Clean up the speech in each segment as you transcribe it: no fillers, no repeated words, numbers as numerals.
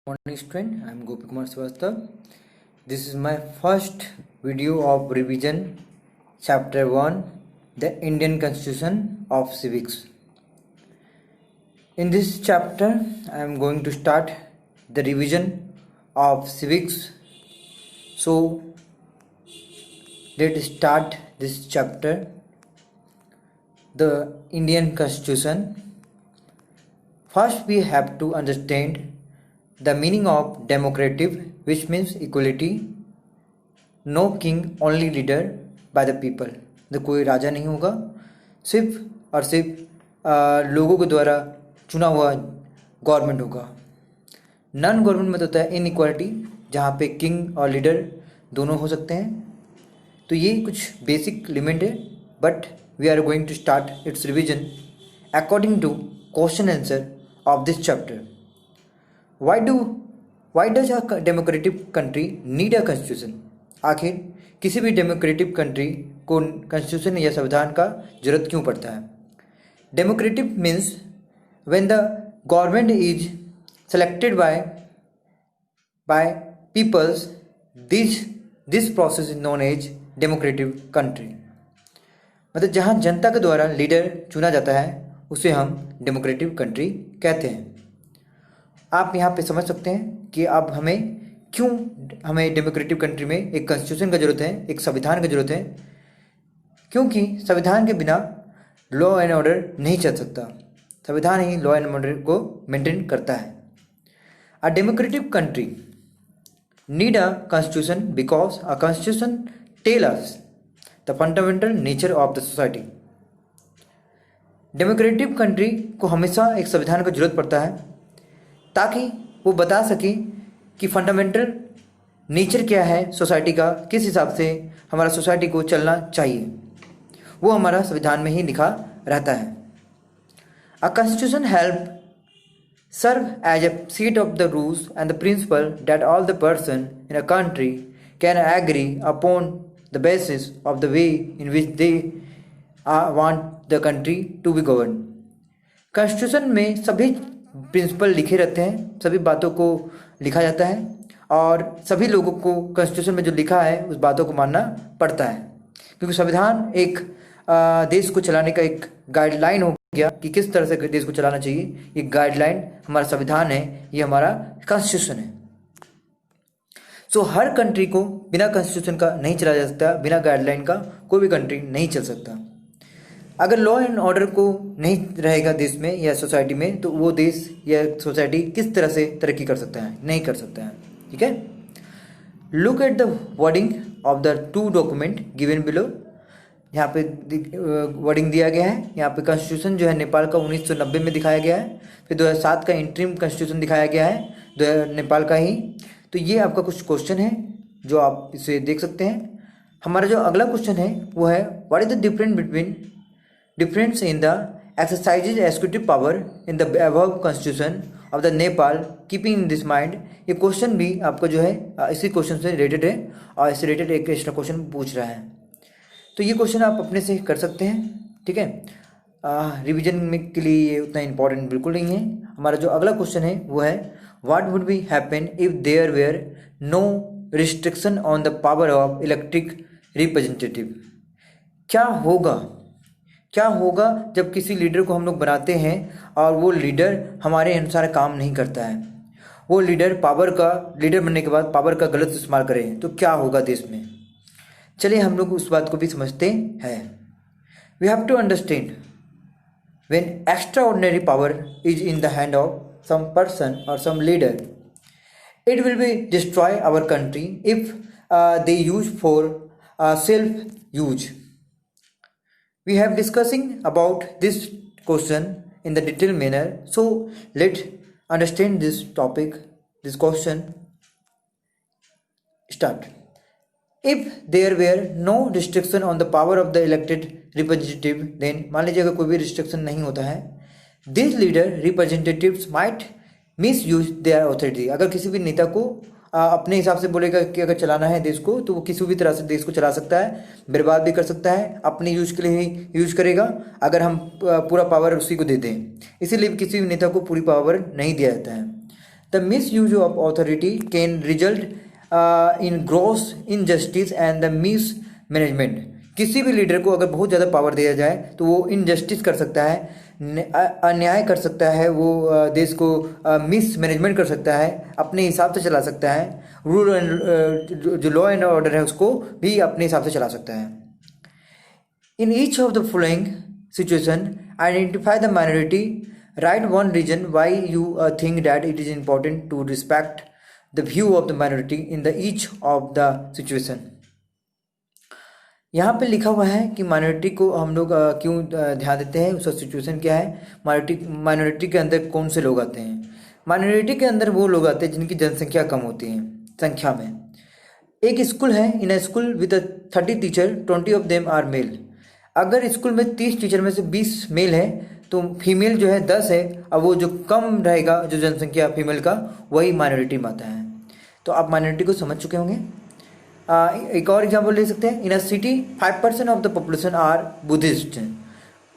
Morning student, I am Gopi Kumar Srivastav. This is my first video of revision chapter 1, the Indian Constitution of Civics. In this chapter I am going to start the revision of civics. So let's start this chapter, the Indian Constitution. First we have to understand the meaning of democratic, which means equality, no king, only leader by the people. तो कोई राजा नहीं होगा, सिर्फ और सिर्फ लोगों के द्वारा चुना हुआ गवर्नमेंट होगा. नॉन गवर्नमेंट में तो होता है इनइक्वालिटी, जहाँ पे किंग और लीडर दोनों हो सकते हैं. तो ये कुछ बेसिक लिमिट है, but we are going to start its revision according to question answer of this chapter. Why does a democratic country need a constitution? आखिर किसी भी डेमोक्रेटिक कंट्री को कॉन्स्टिट्यूशन या संविधान का जरूरत क्यों पड़ता है? Democratic means when the government is selected by peoples, this process is known as democratic country. मतलब जहाँ जनता के द्वारा लीडर चुना जाता है उसे हम डेमोक्रेटिक कंट्री कहते हैं. आप यहाँ पे समझ सकते हैं कि अब हमें डेमोक्रेटिक कंट्री में एक कॉन्स्टिट्यूशन का जरूरत है, एक संविधान की जरूरत है, क्योंकि संविधान के बिना लॉ एंड ऑर्डर नहीं चल सकता. संविधान ही लॉ एंड ऑर्डर को मेंटेन करता है. A democratic country need a constitution because a constitution tell us the fundamental nature of the society. Democratic country को हमेशा एक संविधान की जरूरत पड़ता है ताकि वो बता सके कि फंडामेंटल नेचर क्या है सोसाइटी का, किस हिसाब से हमारा सोसाइटी को चलना चाहिए, वो हमारा संविधान में ही लिखा रहता है. A constitution help serve as a set of the rules and the principle that all the person in a country can agree upon the basis of the way in which they want the country to be govern. Constitution में सभी principal लिखे रहते हैं, सभी बातों को लिखा जाता है और सभी लोगों को कॉन्स्टिट्यूशन में जो लिखा है उस बातों को मानना पड़ता है, क्योंकि संविधान एक देश को चलाने का एक गाइडलाइन हो गया कि किस तरह से देश को चलाना चाहिए. ये गाइडलाइन हमारा संविधान है, ये हमारा कॉन्स्टिट्यूशन है. सो हर कंट्री को बिना कॉन्स्टिट्यूशन का नहीं चला जा सकता, बिना गाइडलाइन का कोई भी कंट्री नहीं चल सकता. अगर लॉ एंड ऑर्डर को नहीं रहेगा देश में या सोसाइटी में, तो वो देश या सोसाइटी किस तरह से तरक्की कर सकता है? नहीं कर सकता है. ठीक है, look at the wording of the two document given below. यहाँ पे वर्डिंग दिया गया है. यहाँ पे कॉन्स्टिट्यूशन जो है नेपाल का 1990 में दिखाया गया है, फिर 2007 का इंटरिम कॉन्स्टिट्यूशन दिखाया गया है नेपाल का ही. तो ये आपका कुछ क्वेश्चन है जो आप इसे देख सकते हैं. हमारा जो अगला क्वेश्चन है वो है what is the difference in the exercises executive power in the above constitution of the Nepal. Keeping in this mind, ये क्वेश्चन भी आपको जो है इसी क्वेश्चन से रिलेटेड है और इससे रिलेटेड एक एक्स्ट्रा क्वेश्चन पूछ रहा है. तो ये क्वेश्चन आप अपने से कर सकते हैं. ठीक है, रिवीजन में के लिए ये उतना इम्पोर्टेंट बिल्कुल नहीं है. हमारा जो अगला क्वेश्चन है वो है what would be happen if there were no restriction on the power of elected representative. क्या होगा जब किसी लीडर को हम लोग बनाते हैं और वो लीडर हमारे अनुसार काम नहीं करता है, वो लीडर लीडर बनने के बाद पावर का गलत इस्तेमाल करे, तो क्या होगा देश में? चलिए हम लोग उस बात को भी समझते हैं. We have to understand when extraordinary power is in the hand of some person और some leader, it will be destroy our country if they use for self use. We have discussing about this question in the detailed manner. So let's understand this topic, this question. Start. If there were no restriction on the power of the elected representative, then मान लीजिए अगर कोई भी restriction नहीं होता है, these leader representatives might misuse their authority. अगर किसी भी नेता को अपने हिसाब से बोलेगा कि अगर चलाना है देश को, तो वो किसी भी तरह से देश को चला सकता है, बर्बाद भी कर सकता है, अपने यूज के लिए ही यूज करेगा अगर हम पूरा पावर उसी को दे दें. इसीलिए किसी भी नेता को पूरी पावर नहीं दिया जाता है. The miss use of authority can result in gross injustice and the miss management. किसी भी लीडर को अगर बहुत ज़्यादा पावर दिया जाए तो वो इनजस्टिस कर सकता है, अन्याय कर सकता है, वो देश को मिस मैनेजमेंट कर सकता है, अपने हिसाब से चला सकता है, रूल एंड जो लॉ एंड ऑर्डर है उसको भी अपने हिसाब से चला सकता है। In each of the following situation identify the minority, write one reason why you think that it is important to respect the view of the minority in the each of the situation. यहाँ पे लिखा हुआ है कि minority को हम लोग क्यों ध्यान देते हैं, उसका सिचुएशन क्या है, माइनॉरिटी के अंदर कौन से लोग आते हैं। माइनॉरिटी के अंदर वो लोग आते हैं जिनकी जनसंख्या कम होती है संख्या में। एक स्कूल है, in a school with 30 teacher 20 of them are male. अगर स्कूल में 30 टीचर में से 20 मेल है तो फीमेल जो है 10 है, अब वो जो कम रहेगा जो जनसंख्या फीमेल का वही माइनॉरिटी में आता है। तो आप माइनॉरिटी को समझ चुके होंगे। एक और एग्जाम्पल ले सकते हैं, in a city 5% of the population are Buddhist.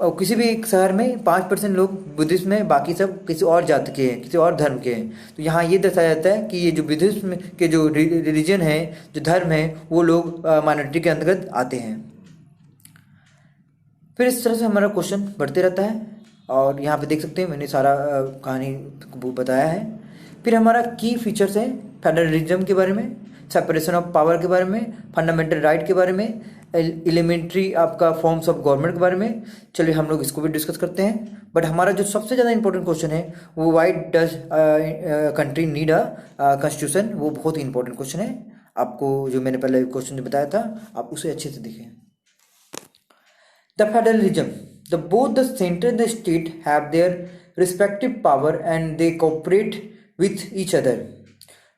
और किसी भी एक शहर में 5% लोग बुद्धिस्ट में, बाकी सब किसी और जाति के हैं, किसी और धर्म के हैं। तो यहाँ ये दर्शाया जाता है कि ये जो बुद्धिज्म के जो रिलीजन है, जो धर्म है, वो लोग माइनॉरिटी के अंतर्गत आते हैं। फिर इस तरह से हमारा क्वेश्चन बढ़ते रहता है और यहाँ पे देख सकते हैं मैंने सारा कहानी बताया है। फिर हमारा की फीचर्स है फेडरलिज्म के बारे में, सेपरेशन ऑफ पावर के बारे में, फंडामेंटल राइट के बारे में, एलिमेंट्री आपका फॉर्म्स ऑफ गवर्नमेंट के बारे में। चलिए हम लोग इसको भी डिस्कस करते हैं। बट हमारा जो सबसे ज़्यादा इंपॉर्टेंट क्वेश्चन है वो why does country need a constitution, वो बहुत ही इंपॉर्टेंट क्वेश्चन है। आपको जो मैंने पहले क्वेश्चन जो बताया था आप उसे अच्छे से देखें। The federalism, the both the centre and the state have their respective power and they cooperate with each other.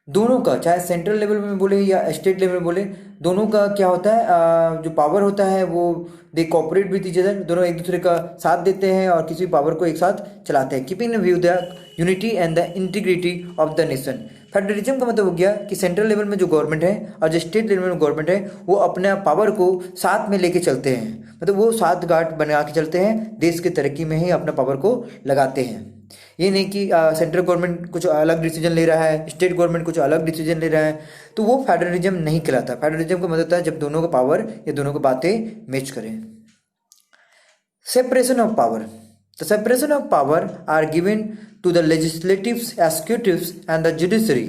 दोनों का, चाहे सेंट्रल लेवल में बोले या स्टेट लेवल में बोले, दोनों का क्या होता है, जो पावर होता है वो दे कोऑपरेट विद ईच अदर, दोनों एक दूसरे का साथ देते हैं और किसी पावर को एक साथ चलाते हैं। Keeping in view the unity and the integrity of the nation. Federalism का मतलब हो गया कि सेंट्रल लेवल में जो गवर्नमेंट है और जो स्टेट लेवल में गवर्नमेंट है वो अपने पावर को साथ में लेके चलते हैं, मतलब वो साथ गांठ बना के चलते हैं, देश की तरक्की में ही अपना पावर को लगाते हैं। ये नहीं कि सेंट्रल गवर्नमेंट कुछ अलग डिसीजन ले रहा है, स्टेट गवर्नमेंट कुछ अलग डिसीजन ले रहा है, तो वो फेडरलिज्म नहीं कहलाता। फेडरलिज्म का मतलब होता है जब दोनों का पावर या दोनों की बातें मैच करें। Separation of power, the separation of power are given to the legislatives, executives and the judiciary.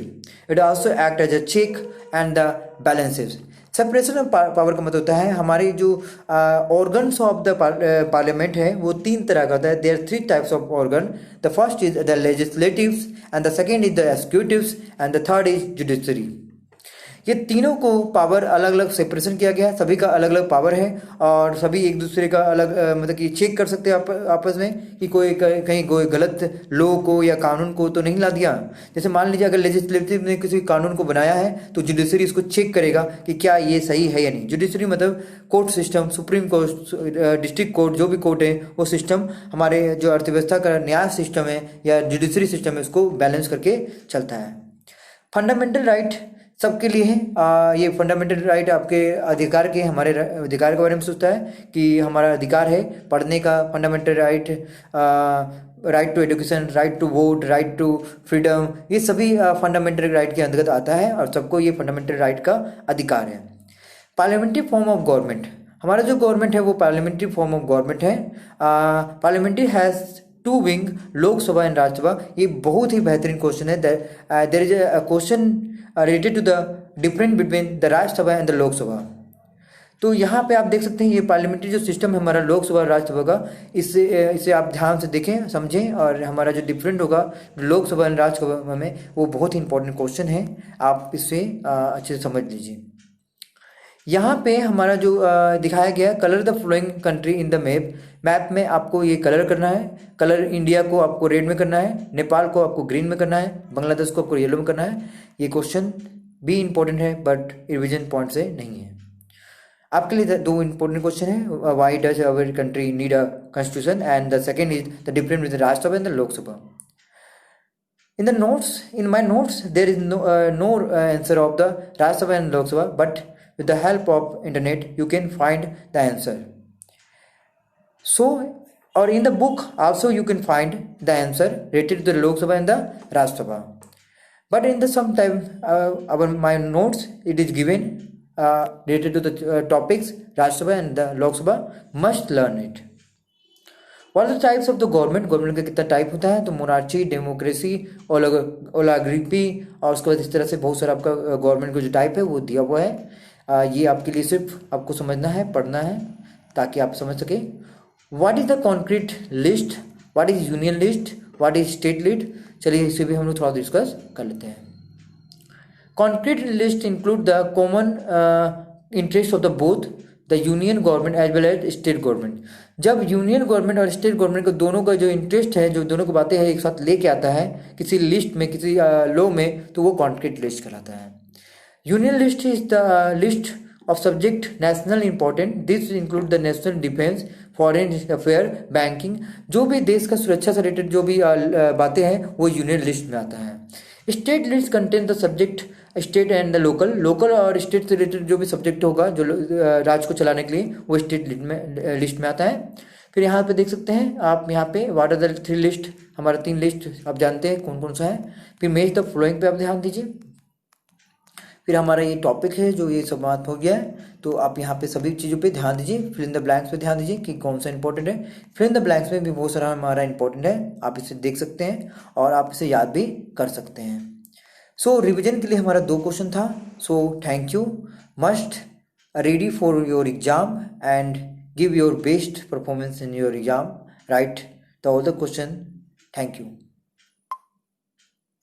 It also act as a check and the balances. Separation of power का मतलब होता है हमारी जो ऑर्गन्स ऑफ द पार्लियामेंट है वो 3 तरह का होता है। There 3 types of organ. The first is the legislatives and the second is the executives and the third is judiciary. ये तीनों को पावर अलग अलग सेपरेशन किया गया है, सभी का अलग अलग पावर है और सभी एक दूसरे का अलग मतलब कि चेक कर सकते हैं आपस में कि कोई कहीं कोई गलत लॉ को या कानून को तो नहीं ला दिया। जैसे मान लीजिए अगर लेजिस्लेटिव ने किसी कानून को बनाया है तो जुडिशरी इसको चेक करेगा कि क्या ये सही है या नहीं। जुडिशरी मतलब court system, supreme court, district court, जो भी कोर्ट है वो सिस्टम हमारे जो अर्थव्यवस्था का न्याय सिस्टम है या जुडिशरी सिस्टम है उसको बैलेंस करके चलता है। फंडामेंटल राइट सबके लिए है। ये फंडामेंटल राइट आपके अधिकार के, हमारे अधिकार के बारे में सोचता है कि हमारा अधिकार है पढ़ने का। Fundamental right, right to education, right to vote, right to freedom, ये सभी फंडामेंटल राइट के अंतर्गत आता है और सबको ये फंडामेंटल राइट का अधिकार है। पार्लियामेंट्री फॉर्म ऑफ गवर्नमेंट, हमारा जो गवर्नमेंट है वो पार्लियामेंट्री फॉर्म ऑफ गवर्नमेंट है। Parliamentary has 2 wing, Lok Sabha and Rajya Sabha. ये बहुत ही बेहतरीन क्वेश्चन है। There is a question related to the difference between the Rajya Sabha and the Lok Sabha. तो यहाँ पे आप देख सकते हैं ये पार्लियामेंट्री जो सिस्टम है हमारा लोकसभा और राज्यसभा का, इसे आप ध्यान से देखें, समझें और हमारा जो डिफरेंट होगा लोकसभा एंड राज्यसभा में वो बहुत ही इंपॉर्टेंट क्वेश्चन है, आप इसे अच्छे से समझ लीजिए। यहाँ पे हमारा जो दिखाया गया colour the flowing country in the map. Map में आपको ये कलर करना है। कलर इंडिया को आपको रेड में करना है, नेपाल को आपको ग्रीन में करना है, बांग्लादेश को आपको येलो में करना है। ये क्वेश्चन भी इंपॉर्टेंट है बट रिविजन पॉइंट से नहीं है। आपके लिए 2 इंपॉर्टेंट क्वेश्चन है, why does our country need a constitution and the second is the difference with Rajya Sabha and the Lok Sabha. In the notes, in my notes, there is no answer of the Rajya Sabha and Lok Sabha, but with the help of internet, you can find the answer. So, or in the book also you can find the answer related to the Lok Sabha and the Rajya Sabha. But in the sometime our my notes it is given related to the topics Rajya Sabha and the Lok Sabha must learn it. What are the types of the government? Government का कितना type होता है? तो monarchy, democracy, ओलाग्रिपी और उसके बाद इस तरह से बहुत सारा आपका गवर्नमेंट का जो टाइप है वो दिया हुआ है। ये आपके लिए सिर्फ आपको समझना है, पढ़ना है ताकि आप समझ सके। What is the concrete list, what is union list, what is state list, चलिए इसे भी हम लोग थोड़ा डिस्कस कर लेते हैं। Concurrent list include the common interest of the both the union government as well as state government. जब यूनियन गवर्नमेंट और स्टेट गवर्नमेंट को दोनों का जो इंटरेस्ट है, जो दोनों को बातें हैं एक साथ लेके आता है किसी लिस्ट में, किसी लॉ में, तो वो कॉन्क्रीट लिस्ट कहलाता है। Union list is the list of subject national important, this include the national defence, foreign affair, banking, जो भी देश का सुरक्षा से रिलेटेड जो भी बातें हैं वो यूनियन लिस्ट में आता है। State list contain the subject state and the local, local और स्टेट से रिलेटेड जो भी सब्जेक्ट होगा जो राज्य को चलाने के लिए वो स्टेट लिस्ट में आता है। फिर यहाँ पे देख सकते हैं आप, यहाँ पे what are the three list, हमारा 3 लिस्ट आप जानते हैं कौन कौन सा है। फिर मैच द फ्लोइंग पे आप ध्यान दीजिए। फिर हमारा ये टॉपिक है जो ये समाप्त हो गया है, तो आप यहाँ पे सभी चीज़ों पे ध्यान दीजिए। फिल इन द ब्लैंक्स पे ध्यान दीजिए कि कौन सा इंपॉर्टेंट है। फिल इन द ब्लैंक्स में भी बहुत सारा हमारा इंपॉर्टेंट है, आप इसे देख सकते हैं और आप इसे याद भी कर सकते हैं। सो रिवीजन के लिए हमारा 2 क्वेश्चन था। So thank you, must ready for your exam and give your best performance in your exam, right the all the question. Thank you.